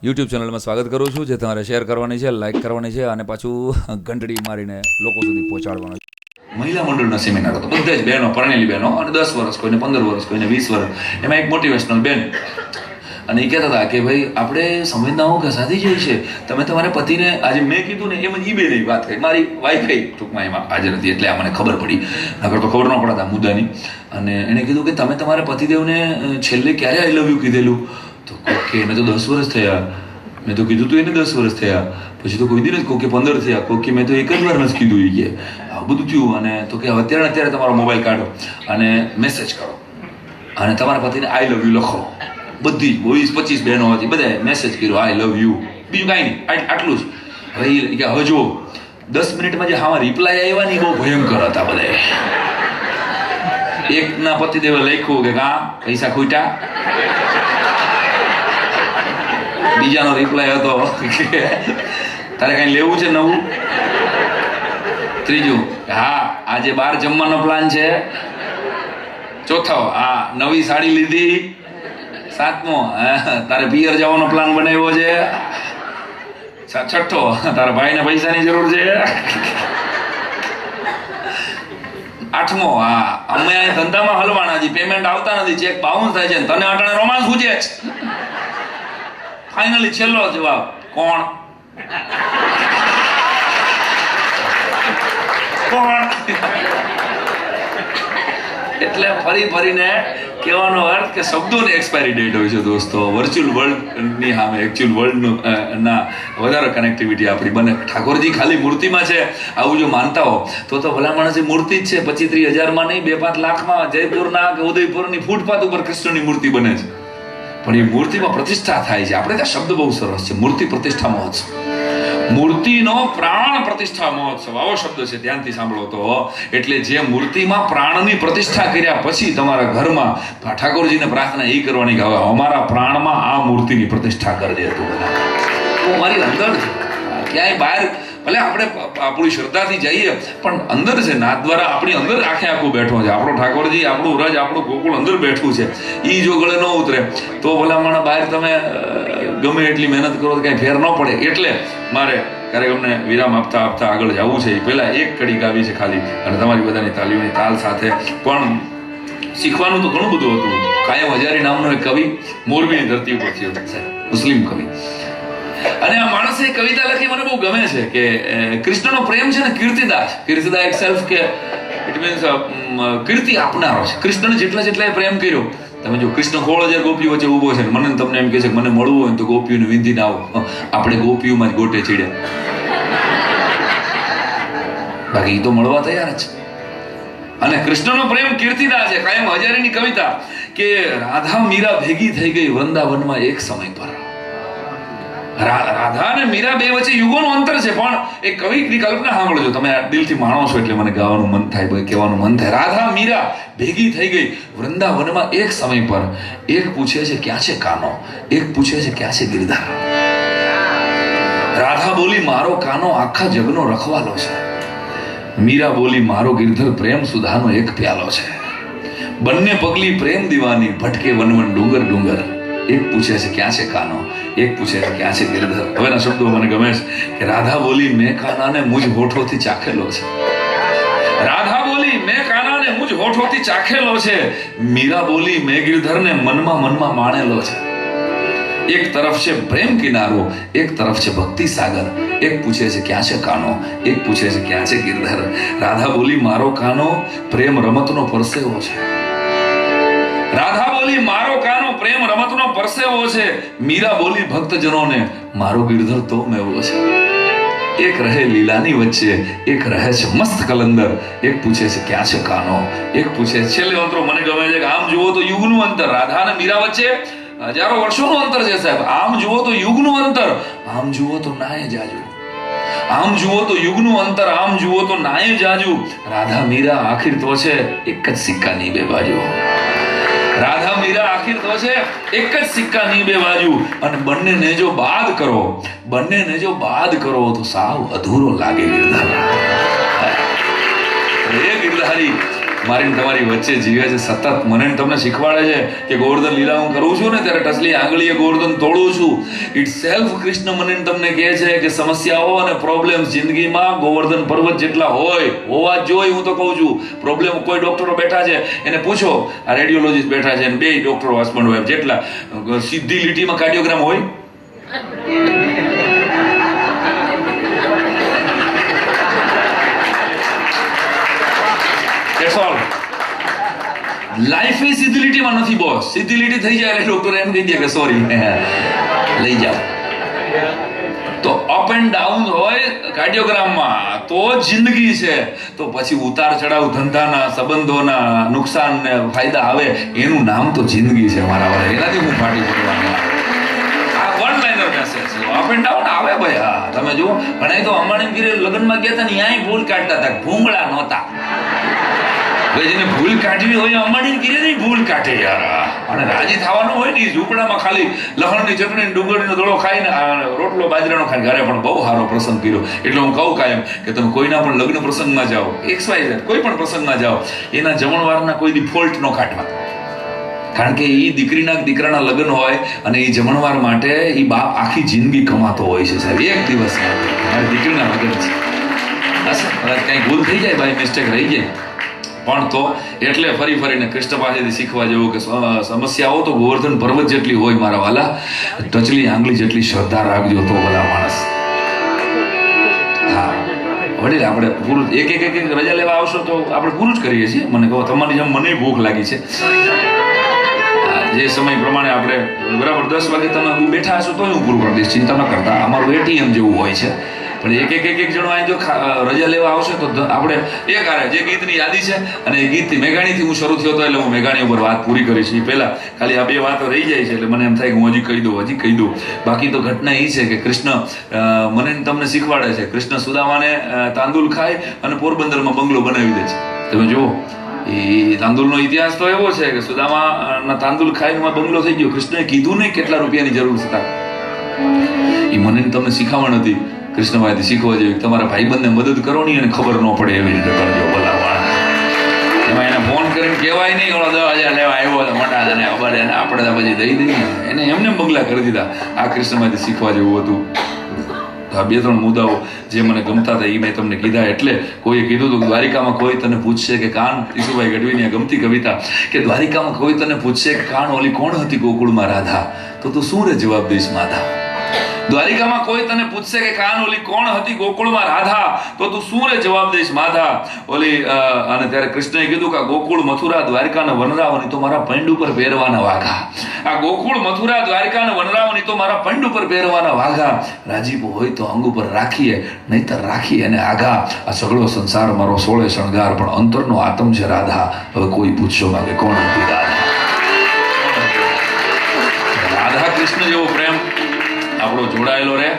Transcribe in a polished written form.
YouTube ચેનલમાં સ્વાગત કરું છું, જે તમારે શેર કરવાની છે, લાઇક કરવાની છે અને પાછું ઘંટડી મારીને લોકો સુધી પહોંચાડવાનું છે. મહિલા મંડળના સેમિનાર હતો, બધા જ બહેનો, પરણેલી બહેનો, અને 10 વર્ષ, કોઈને 15 વર્ષ, કોઈને 20 વર્ષ. એમાં એક મોટિવેશનલ બેન, અને એ કહેતા હતા કે ભાઈ આપણે સંવેદનાઓ ઘસાતી જાય છે. તમે તમારા પતિને, આજે મેં કીધું ને એમ ઈ બેની વાત કરી, મારી વાઈફ ટૂંકમાં એમાં હાજર હતી એટલે આ મને ખબર પડી, નકર તો ખબર ન પડતા મુદ્દાની. અને એણે કીધું કે તમે તમારા પતિદેવને છેલ્લે ક્યારે આઈ લવ યુ કીધેલું? તો કે એને તો 10 વર્ષ થયા. મેં તો કીધું તું એને 10 વર્ષ થયા. પછી તો કોઈ દી નથી, કે 15 થયા, કોઈ કે મેં તો એક જ વાર નથી કીધું. એ કે આવું બધું થયું. અને તો કે અત્યારે તમારો મોબાઈલ કાઢો અને મેસેજ કરો અને તમારા પતિને આઈ લવ યુ લખો. બધી 20-25 બહેનો હતી, બધાએ મેસેજ કર્યો આઈ લવ યુ. બીજું કાંઈ નહીં, આટલું જ. હવે જો 10 મિનિટમાં જે હામાં રિપ્લાય આવ્યા ને એ બહુ ભયંકર હતા. બધાએ એકના પતિદેવે લખ્યું કે હા પૈસા ખૂટ્યા. બીજાનો રિપ્લાય હતો કે તારે કઈ લેવું છે નવું. ત્રીજું હા આજે બહાર જમવાનો પ્લાન છે. ચોથો હા નવી સાડી લીધી. સાતમો તારે પિયર જવાનો પ્લાન બનાવ્યો છે. છઠ્ઠો તારા ભાઈને પૈસાની જરૂર છે. આઠમો હા અમે ધંધામાં હલવાના છીએ, પેમેન્ટ આવતા નથી, ચેક બાઉન્સ થાય છે, તને અટાણે રોમાંસ પૂછે છે. ફાઇનલી છેલ્લો જવાબ કોણ? એટલે ફરીને કહેવાનો અર્થ કે શબ્દોની એક્સપાયરી ડેટ હોય છે દોસ્તો. વર્ચ્યુઅલ વર્લ્ડની સામે એકચ્યુઅલ વર્લ્ડનું ના વધારે કનેક્ટિવિટી આપણી બને. ઠાકોરજી ખાલી મૂર્તિમાં છે આવું જો માનતા હો તો ભલા માણસ મૂર્તિ જ છે. 25-30 હજારમાં નહીં, 2-5 લાખમાં જયપુરના કે ઉદયપુરની ફૂટપાથ ઉપર કૃષ્ણની મૂર્તિ બને છે. પણ એ મૂર્તિમાં પ્રતિષ્ઠા થાય છે. આપણે ત્યાં શબ્દ બહુ સરસ છે, મૂર્તિ પ્રતિષ્ઠા મહોત્સવ. મૂર્તિનો પ્રાણ પ્રતિષ્ઠા મહોત્સવ આવો શબ્દ છે, ધ્યાનથી સાંભળો તો. એટલે જે મૂર્તિમાં પ્રાણની પ્રતિષ્ઠા કર્યા પછી તમારા ઘરમાં ઠાકોરજીને પ્રાર્થના એ કરવાની કે હવે અમારા પ્રાણમાં આ મૂર્તિની પ્રતિષ્ઠા કરજે તું. બધા મારી અંદર છે, ક્યાંય બહાર ભલે આપણે આપણી શ્રદ્ધાથી જઈએ પણ અંદર છે, નાથ દ્વારા આપણી અંદર આખે આખું બેઠો છે. આપણો ઠાકોરજી, આપણું રજ, આપણું ગોકુળ અંદર બેઠું છે. એ જો ગળે ન ઉતરે તો ભલામણ બહાર તમે ગમે એટલી મહેનત કરો તો કાંઈ ફેર ન પડે. એટલે મારે કાર્યક્રમને વિરામ આપતા આગળ જવું છે. પહેલા એક કડી ગાવી છે ખાલી, અને તમારી બધાની તાલીઓની તાલ સાથે પણ શીખવાનું તો ઘણું બધું હતું. કાયમ હજારી નામનો એક કવિ મોરબીની ધરતી ઉપરથી મુસ્લિમ કવિ, અને આ માણસે કવિતા લખી મને બહુ ગમે છે કે કૃષ્ણનો પ્રેમ છે ને કીર્તિદાસ એક સેલ્ફ કે ઇટ મીન્સ કીર્તિ આપનારો છે. કૃષ્ણને જેટલા પ્રેમ કર્યો. તમે જો કૃષ્ણ 16,000 ગોપીઓ વચ્ચે ઉભો છે, મને તમને એમ કહે છે કે મને મળવું હોય તો ગોપીઓને વિંધીને આવો. આપણે ગોપીઓમાં જ ગોટે ચીડ્યા, બાકી તો મળવા તૈયાર જ. અને કૃષ્ણનો પ્રેમ કીર્તિદાસ છે. કાયમ હજારીની કવિતા કે રાધા મીરા ભેગી થઈ ગઈ વૃંદાવનમાં એક સમય પર. રાધા અને મીરા બે વચ્ચે યુગોનું અંતર છે, પણ એક કવિની કલ્પના સાંભળજો. તમે દિલથી માણો છો એટલે મને ગાવાનું મન થાય, કહેવાનું મન થાય. રાધા મીરા ભેગી થઈ ગઈ વૃંદાવનમાં એક સમય પર. એક પૂછે છે ક્યાં છે કાનો, એક પૂછે છે ક્યાં છે ગિરધાર. રાધા બોલી મારો કાનો આખા જગનો રખવાલો છે. મીરા બોલી મારો ગિરધર પ્રેમ સુધાનો એક પ્યાલો છે. બંને પગલી પ્રેમ દીવાની ભટકે વનવન ડુંગર. એક પૂછે છે ક્યાં છે કાનો, એક પૂછે છે ક્યાં છે ગિરધર. હવેના શબ્દો મને ગમે છે કે રાધા બોલી મેં કાનાને મુજ હોઠોથી ચાખેલો છે. રાધા બોલી મેં કાનાને મુજ હોઠોથી ચાખેલો છે. મીરા બોલી મેં ગિરધરને મનમાં માણેલો છે. એક તરફ છે પ્રેમ કિનારો, એક તરફ છે ભક્તિ સાગર. એક પૂછે છે ક્યાં છે કાનો, એક પૂછે છે ક્યાં છે ગિરધર. રાધા બોલી મારો કાનો પ્રેમ રમતનો પરસેવો છે. રાધા બોલી મારો કાનો પ્રેમ રમતનો પરસેવો છે. મીરા બોલી ભક્તજનોને મારો ગિરધર તો મેવો છે. એક રહે લીલાની વચ્ચે, એક રહે છે મસ્ત કલંદર. એક પૂછે છે ક્યાં છે કાનો, એક પૂછે છે. છેલ્લે અંતરો મને ગમે છે કે આમ જુઓ તો યુગનું અંતર. રાધા અને મીરા વચ્ચે હજારો વર્ષોનું અંતર છે સાહેબ. આમ જુઓ તો યુગનું અંતર, આમ જુઓ તો નાય જાજુ. આમ જુઓ તો યુગનું અંતર, આમ જુઓ તો નાય જાજુ. રાધા મીરા આખિર તો છે એક જ સિક્કાની બે બાજુ. રાધા મીરા આખિર તો છે એક જ સિક્કાની બે બાજુ. અને બંનેને જો બાદ કરો તો સાવ અધૂરો લાગે ગિરધાર. એ ગિરધારી મારી ને તમારી વચ્ચે જીવે છે સતત. મને ને તમને શીખવાડે છે કે ગોવર્ધન લીલા હું કરું છું ને ત્યારે ટસલી આંગળીએ ગોવર્ધન તોડું છું. ઇટ સેલ્ફ કૃષ્ણ મને ને તમને કહે છે કે સમસ્યાઓ અને પ્રોબ્લેમ્સ જિંદગીમાં ગોવર્ધન પર્વત જેટલા હોવા જ જોઈએ. હું તો કહું છું પ્રોબ્લેમ, કોઈ ડોક્ટરો બેઠા છે એને પૂછો, આ રેડિયોલોજીસ્ટ બેઠા છે, બે ડોક્ટરો હસબન્ડ વાઈફ જેટલા, સીધી લીટીમાં કાર્ડિયોગ્રામ હોય? That's all. લાઈફ એ સીધી લીટીમાં નથી બોસ. સીધી લીટી થઈ જાય એટલે ડોક્ટર એમ કહી દે કે સોરી લઈ જાઓ. તો અપ એન્ડ ડાઉન હોય કાર્ડિયોગ્રામમાં તો જિંદગી છે. તો પછી ઉતાર ચડાવ, ધંધાના, સંબંધોના, નુકસાન ને ફાયદા આવે, એનું નામ તો જિંદગી છે મારા વાળા. એનાથી હું ફાટી પડવાનું. આ વન લાઇનર મેસેજ છે. અપ એન્ડ ડાઉન આવે ભાઈ. હા, તમે જુઓ ઘણા તો અંબાણી ઘરે લગ્નમાં ગયા હતા ને, ત્યાં ભૂલ કાઢતા હતા, ભૂંગળા નહોતા. જેને ભૂલ કાઢવી હોય અંબાણી ઘરે નહીં ભૂલ કાઢે યાર. અને રાજી થવાનું હોય ને, ઝૂંપડામાં ખાલી લસણની ચટણી, ડુંગળીનો દડો ખાઈને, રોટલો બાજરાનો ખાઈને ઘરે પણ બહુ સારો પ્રસંગ કર્યો. એટલે હું કહું કાયમ કે તમે કોઈના પણ લગ્ન પ્રસંગમાં જાઓ, XYZ કોઈ પણ પ્રસંગમાં જાઓ, એના જમણવારના કોઈ ડિફોલ્ટ ન કાઢવા. કારણ કે એ દીકરાના લગ્ન હોય અને એ જમણવાર માટે એ બાપ આખી જિંદગી કમાતો હોય છે સાહેબ. એક દિવસ મારી દીકરીના લગ્ન છે, હશે કદાચ કંઈ ભૂલ થઈ જાય, ભાઈ મિસ્ટેક રહી જાય, પણ તો એટલે ફરી ફરીને કૃષ્ણ પાસેથી શીખવા જેવું કે સમસ્યાઓ તો ગોવર્ધન પર્વત જેટલી હોય મારા વાલા, ટચલી આંગળી જેટલી શ્રદ્ધા રાખજો તો ભલા માણસ. હા વડીલ, આપણે પૂરું એક રજા લેવા આવશો તો આપણે પૂરું જ કરીએ છીએ. મને કહો, તમારી જેમ મને ભૂખ લાગી છે. જે સમય પ્રમાણે આપણે બરાબર 10 વાગે તમે બેઠા હશો તો હું પૂરું કરી દઈશ, ચિંતા ન કરતા. અમારું ATM જેવું હોય છે. પણ એક જણો અહીં જો રજા લેવા આવશે તો આપણે એક હારે જે ગીતની યાદી છે, અને એ ગીતથી મેઘાણીથી હું શરૂ થયો હતો એટલે હું મેઘાણી ઉપર વાત પૂરી કરીશ. એ પહેલા ખાલી આ બે વાતો રહી જાય છે એટલે મને એમ થાય કે હું હજી કહી દઉં. બાકી તો ઘટના એ છે કે કૃષ્ણ મને તમને શીખવાડે છે. કૃષ્ણ સુદામાને તાંદુલ ખાય અને પોરબંદરમાં બંગલો બનાવી દે છે. તમે જુઓ, એ તાંદુલનો ઇતિહાસ તો એવો છે કે સુદામાના તાંદુલ ખાઈને બંગલો થઈ ગયો. કૃષ્ણએ કીધું નહીં કેટલા રૂપિયાની જરૂર છે. એ મને તમને શીખામણ હતી કૃષ્ણભાઈથી શીખવા જેવી. તમારા ભાઈબંધને મદદ કરો નહીં અને ખબર ન પડે એવી રીતે કરજો ભલા વાળા. એમાં એને ફોન કરીને કહેવાય નહીં, ઓલો 10,000 લેવા આવ્યો હતો મોટા અને ખબર એને આપણે પછી દઈ દઈએ. એને એમને બંગલા કરી દીધા. આ કૃષ્ણભાઈથી શીખવા જેવું હતું. આ 2-3 મુદ્દાઓ જે મને ગમતા હતા એ મેં તમને કીધા. એટલે કોઈએ કીધું હતું દ્વારિકામાં કોઈ તને પૂછશે કે કાન, ઈસુભાઈ ગઢવીની ગમતી કવિતા, કે દ્વારિકામાં કોઈ તને પૂછશે કે કાન ઓલી કોણ હતી ગોકુળમાં રાધા, તો તું શું રે જવાબ દઈશ માધા. દ્વારિકામાં કોઈ તને પૂછશે કે કાન ઓલી કોણ હતી ગોકુળમાં રાધા, તો તું શું રે જવાબ દઈશ માધા. ઓલી અને ત્યારે કૃષ્ણએ કીધું કે ગોકુળ, મથુરા, દ્વારકા વનરાવની તો મારા પંડ ઉપર પહેરવાના વાઘા. આ ગોકુળ, મથુરા, દ્વારકા વનરાવની તો મારા પંડ ઉપર પહેરવાના વાઘા. રાજીપો હોય તો અંગ ઉપર રાખીએ, નહીતર રાખીએ એને આઘા. આ સગળો સંસાર મારો 16 શણગાર, પણ અંતરનો આત્મ છે રાધા. હવે કોઈ પૂછશો માં કે કોણ હતી રાધા. રાધા કૃષ્ણ જેવો પ્રેમ આપણો જોડાયેલો રહે.